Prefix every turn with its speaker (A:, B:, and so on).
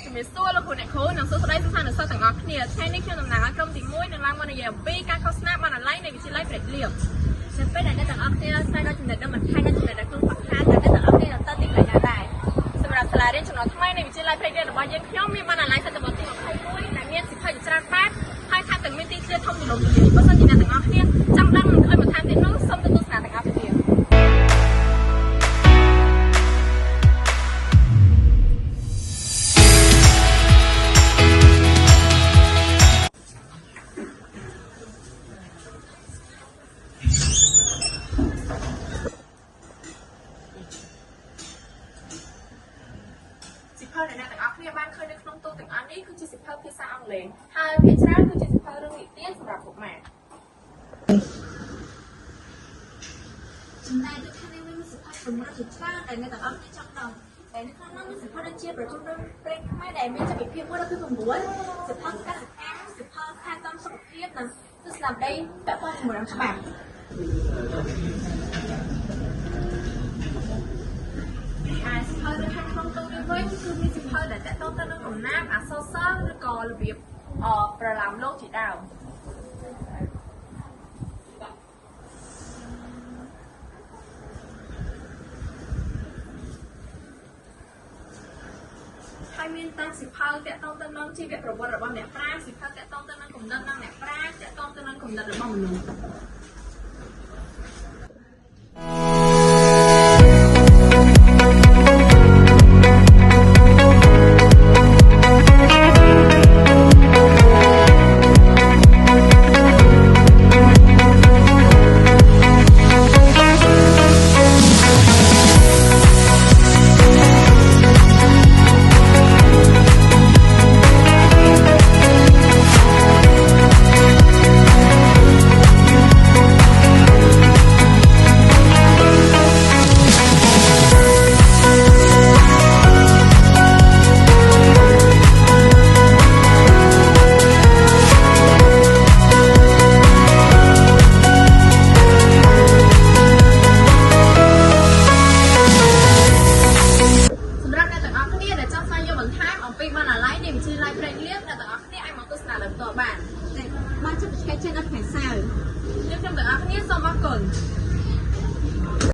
A: ជំរាបសួរលោកគ្រូអ្នកគ្រូនិងសួស្តីសិស្សានុសិស្សទាំងអស់គ្នាថ្ងៃនេះខ្ញុំតំណាងឲ្យក្រុមទី1នឹងឡើងមកនិយាយអំពីការខុសស្នាបណ្ណាល័យនៃវិទ្យាល័យព្រែកលៀបនៅពេលដែលអ្នកទាំងអស់គ្នាស្វែងរកចំណេះដឹងបន្ថែមនិងចំណេះដឹងក្នុងបទដ្ឋានដែលអ្នកទាំងអស់គ្នាទៅទីកន្លែងណាដែរសម្រាប់សាលារៀនចំណុចថ្មីនៃវិទ្យាល័យព្រែកលៀបរបស់យើងខ្ញុំមានបណ្ណាល័យសិទ្ធិបទទី21ដែលមានសិភៅជាច្រើនបែបហើយថែមទាំងមានទីធ្លាធំទូលំទូលាយបើសិនជាអ្នកទាំងអស់គ្នាចង់ដឹងនិងឃើញបន្ថែមទៀតនោះសូមទៅទស្សនាទាំងអស់គ្នាសិភៅដែលអ្នកទាំងអស់គ្នាបានឃើញនៅក្នុងទូទាំងអស់នេះគឺជាសិភៅភាសាអង់គ្លេសហើយភាគច្រើនគឺជាសិភៅរឿងនិទានសម្រាប់កុមារចំណែកទៅខាងនេះមានសិភៅសម្រាប់ជាច្រើនដែលអ្នកទាំងអស់គ្នាចង់ដឹងតែនៅក្នុងនោះមានសិភៅដូចជាប្រជុំរឿងព្រេងខ្មែរដែលមានចាប់ពីភាព1ដល់ភាព9សិភៅកសិកម្មសិភៅថែទាំសុខភាពនិងទស្សនវិស័យពាក់ព័ន្ធជាមួយនឹងច្បាប់ហើយសិភៅនៅខាងក្នុងទូនេះវិញគឺមានសិភៅដែលតកតទៅនឹងកំណាព្យអក្សរសិល្ប៍ឬក៏របៀបប្រឡាំលោកជាដើមហើយមានទាំងសិភៅតកតទៅនឹងជីវប្រវត្តិរបស់អ្នកប្រាជ្ញសិភៅតកតទៅនឹងគំនិតរបស់អ្នកប្រាជ្ញតកតទៅនឹងគំនិតរបស់មនុស្សពីបណ្ណាល័យនៃវិទ្យាល័យព្រែកលៀបអ្នកទាំងអស់គ្នាអាចមកទស្សនាដោយផ្ទាល់បានចាប់ឆ្កែចេញដល់ថ្ងៃសៅរ៍ខ្ញុំទាំងអស់គ្នាសូមអរគុណ